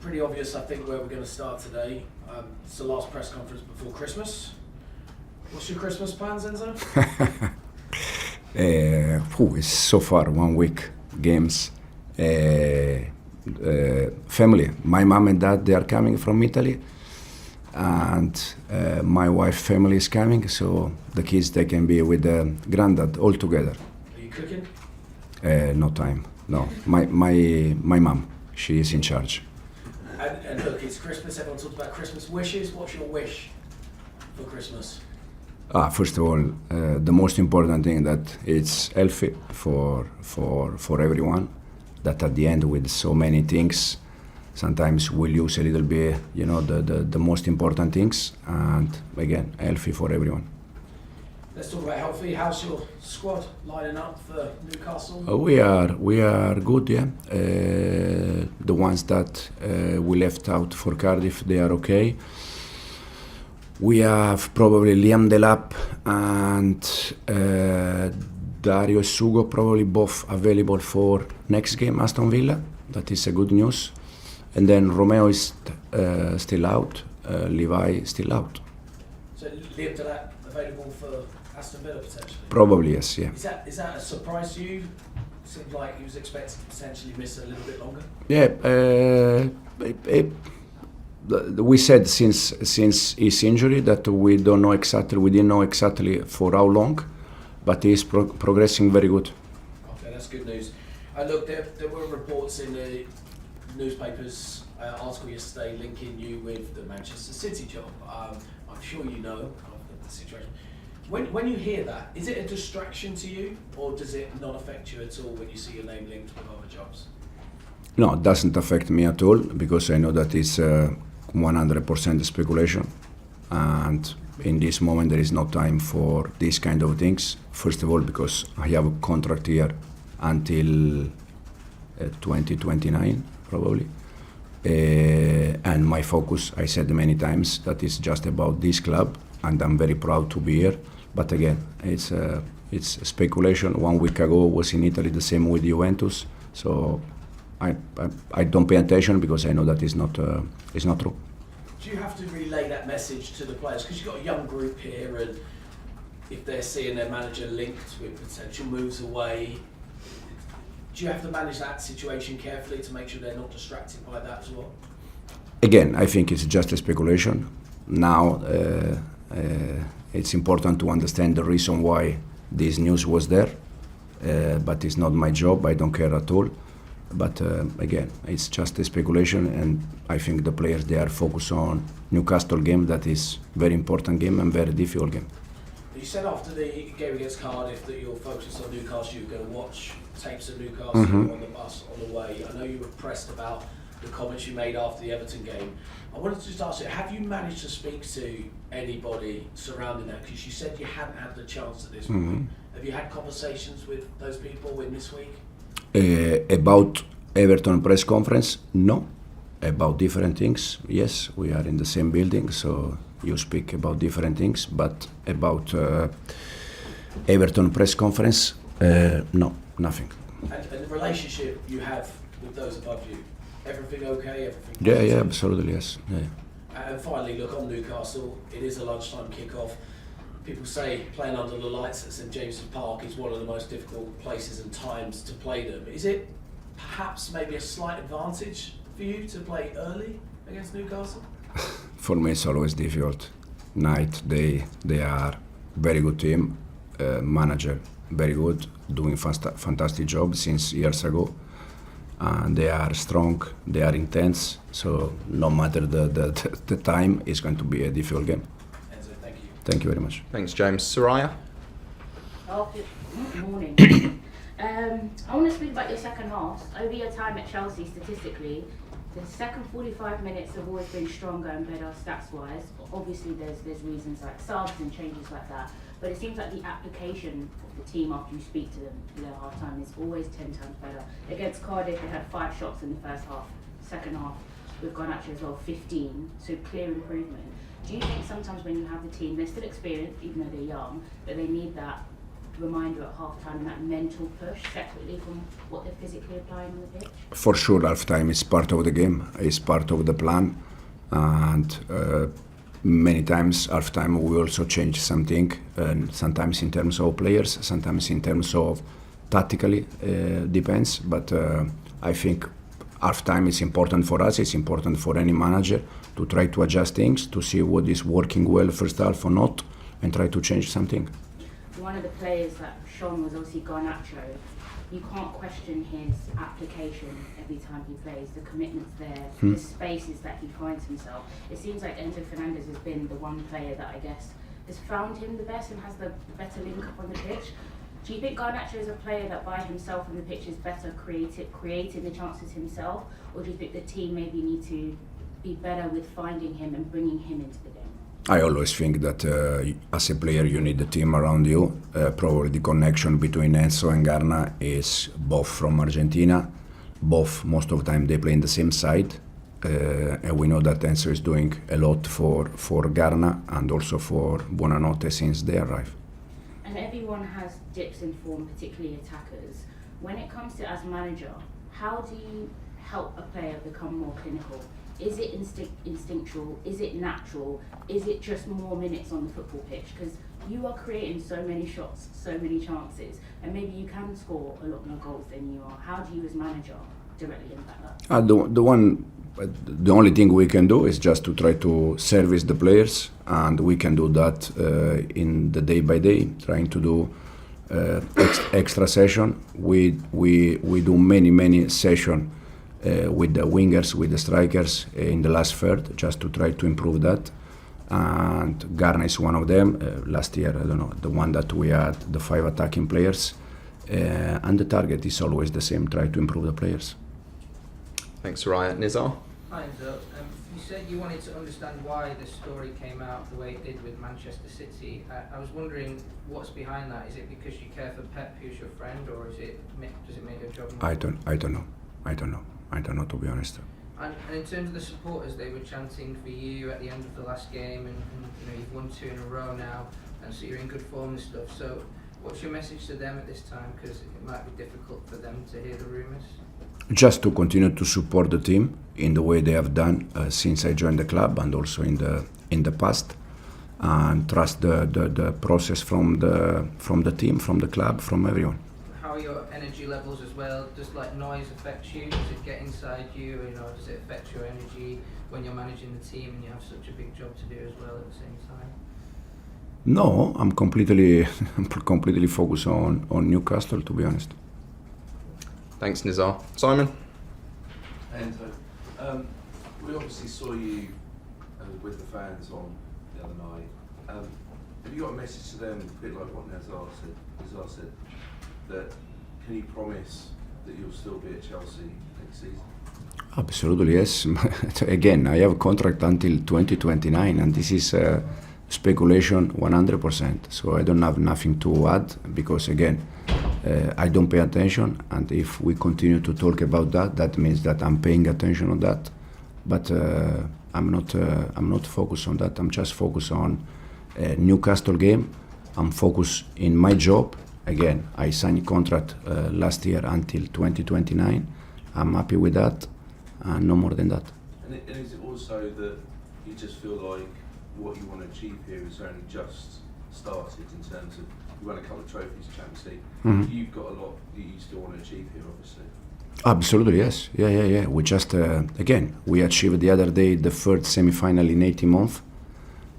pretty obvious, I think, where we're going to start today. It's the last press conference before Christmas. What's your Christmas plans, Enzo? It's so far 1 week games. Family. My mom and dad, they are coming from Italy, and my wife family is coming. So the kids, they can be with the granddad all together. Are you cooking? No time. No. My mom, she is in charge. And look, it's Christmas. Everyone talks about Christmas wishes. What's your wish for Christmas? First of all, the most important thing that it's healthy for everyone. That at the end, with so many things, sometimes we lose a little bit, the most important things. And again, healthy for everyone. Let's talk about healthy. How's your squad lining up for Newcastle? We are good, yeah. The ones that we left out for Cardiff, they are okay. We have probably Liam Delap and Dario Sugo, probably both available for next game, Aston Villa. That is a good news. And then Romeo is still out, Levi still out. So Liam Delap available for Aston Villa potentially? Probably, yes, yeah. Is that a surprise to you? Seemed like he was expected to potentially miss a little bit longer. Yeah, we said since his injury that we didn't know exactly for how long, but he's progressing very good. Okay, that's good news. Look, there were reports in the newspapers article yesterday linking you with the Manchester City job. I'm sure you know of the situation. When you hear that, is it a distraction to you, or does it not affect you at all when you see your name linked with other jobs? No, it doesn't affect me at all, because I know that it's 100% speculation, and in this moment there is no time for these kind of things. First of all, because I have a contract here until 2029 probably, and my focus, I said many times, that is just about this club, and I'm very proud to be here. But again, it's speculation. 1 week ago was in Italy, the same with Juventus, so I don't pay attention, because I know that it's not true. Do you have to relay that message to the players? Because you've got a young group here, and if they're seeing their manager linked with potential moves away, do you have to manage that situation carefully to make sure they're not distracted by that as well? Again, I think it's just a speculation. Now, it's important to understand the reason why this news was there, but it's not my job. I don't care at all. But again, it's just a speculation, and I think the players, they are focused on Newcastle game. That is very important game and very difficult game. You said after the game against Cardiff that you're focused on Newcastle. You're going to watch tapes of Newcastle on the bus on the way. I know you were pressed about the comments you made after the Everton game. I wanted to just ask you, have you managed to speak to anybody surrounding that? Because you said you hadn't had the chance at this point. Have you had conversations with those people in this week? About Everton press conference, no. About different things, yes. We are in the same building, so you speak about different things. But about Everton press conference, no, nothing. And the relationship you have with those above you, everything okay? Everything positive? Yeah, absolutely, yes. Yeah. And finally, look, on Newcastle, it is a lunchtime kick-off. People say playing under the lights at St James's Park is one of the most difficult places and times to play them. Is it perhaps maybe a slight advantage for you to play early against Newcastle? For me, it's always difficult. Night, day, they are very good team. Manager, very good, doing fantastic job since years ago. And they are strong, they are intense. So no matter the time, it's going to be a difficult game. Thank you very much. Thanks, James. Soraya? Oh, good morning. I want to speak about your second half. Over your time at Chelsea, statistically, the second 45 minutes have always been stronger and better stats-wise. Obviously, there's reasons like subs and changes like that, but it seems like the application of the team after you speak to them in their half-time is always 10 times better. Against Cardiff, they had 5 shots in the first half. Second half, we've gone actually as well 15, so clear improvement. Do you think sometimes when you have the team, they're still experienced, even though they're young, but they need that reminder at half-time and that mental push separately from what they're physically applying on the pitch? For sure, half-time is part of the game, is part of the plan, and many times half-time we also change something, and sometimes in terms of players, sometimes in terms of tactically, depends, but I think half-time is important for us, it's important for any manager to try to adjust things, to see what is working well first half or not, and try to change something. One of the players that shone was obviously Garnacho. You can't question his application every time he plays, the commitment's there, the spaces that he finds himself. It seems like Enzo Fernandez has been the one player that I guess has found him the best and has the better link up on the pitch. Do you think Garnacho is a player that by himself on the pitch is better creating the chances himself, or do you think the team maybe need to be better with finding him and bringing him into the game? I always think that as a player you need the team around you. Probably the connection between Enzo and Garna is both from Argentina. Both, most of the time, they play in the same side. And we know that Enzo is doing a lot for Garna and also for Buonanotte since they arrived. And everyone has dips in form, particularly attackers. When it comes to as manager, how do you help a player become more clinical? Is it instinctual? Is it natural? Is it just more minutes on the football pitch? Because you are creating so many shots, so many chances, and maybe you can score a lot more goals than you are. How do you as manager directly impact that? The only thing we can do is just to try to service the players, and we can do that in the day by day, trying to do extra session. We do many sessions with the wingers, with the strikers in the last third, just to try to improve that. And Garna is one of them. Last year, I don't know, the one that we had, the 5 attacking players. And the target is always the same, try to improve the players. Thanks, Ryan. Nizar? Hi, Enzo. You said you wanted to understand why the story came out the way it did with Manchester City. I was wondering what's behind that. Is it because you care for Pep, who's your friend, or does it make your job more? I don't know, to be honest. And in terms of the supporters, they were chanting for you at the end of the last game, and you've won 2 in a row now, and so you're in good form and stuff. So what's your message to them at this time? Because it might be difficult for them to hear the rumours. Just to continue to support the team in the way they have done since I joined the club, and also in the past, and trust the process from the team, from the club, from everyone. How are your energy levels as well? Does like noise affect you? Does it get inside you? Does it affect your energy when you're managing the team and you have such a big job to do as well at the same time? No, I'm completely focused on Newcastle, to be honest. Thanks, Nizar. Simon? Enzo, we obviously saw you with the fans on the other night. Have you got a message to them, a bit like what Nizar said, that can you promise that you'll still be at Chelsea next season? Absolutely, yes. Again, I have a contract until 2029, and this is speculation 100%. So I don't have nothing to add, because again, I don't pay attention, and if we continue to talk about that, that means that I'm paying attention on that. But I'm not focused on that. I'm just focused on Newcastle game. I'm focused in my job. Again, I signed a contract last year until 2029. I'm happy with that, and no more than that. And is it also that you just feel like what you want to achieve here is only just started in terms of you won a couple of trophies, Champions League. Mm-hmm. You've got a lot that you still want to achieve here, obviously. Absolutely, yes. Yeah. We just, again, we achieved the other day the third semi-final in 18 months.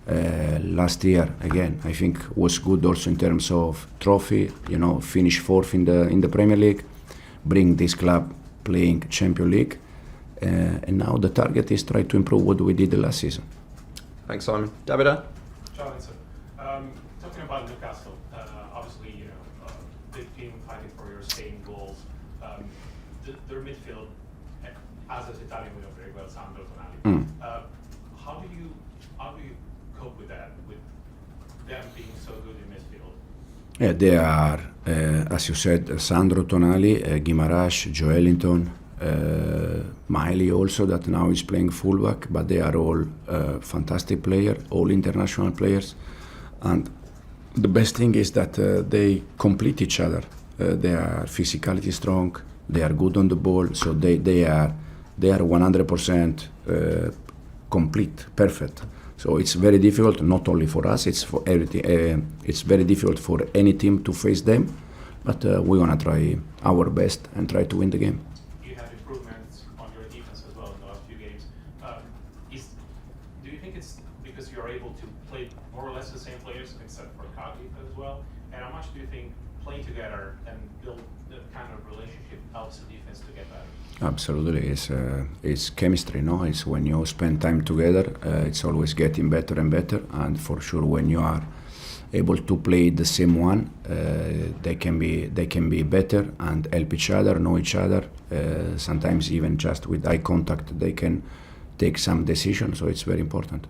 Last year, again, I think was good also in terms of trophy, finish 4th in the Premier League, bring this club playing Champions League, and now the target is try to improve what we did the last season. Thanks, Simon. Davida? Ciao, Enzo. Talking about Newcastle, obviously, big team fighting for your same goals. Their midfield, as an Italian, we know very well Sandro Tonali. How do you cope with that, with them being so good in midfield? Yeah, they are, as you said, Sandro Tonali, Guimaraes, Joelinton, Miley also, that now is playing fullback, but they are all fantastic players, all international players. And The best thing is that they complete each other. They are physicality strong. They are good on the ball. So they are 100% complete, perfect. So it's very difficult, not only for us. It's for everything. It's very difficult for any team to face them. But we're gonna try our best and try to win the game. You had improvements on your defense as well in the last few games. Do you think it's because you're able to play more or less the same players, except for Kagi as well? And how much do you think playing together and build the kind of relationship helps the defense to get better? Absolutely, it's chemistry, no? It's when you spend time together, it's always getting better and better. And for sure, when you are able to play the same one, they can be better and help each other, know each other. Sometimes even just with eye contact, they can take some decisions. So it's very important.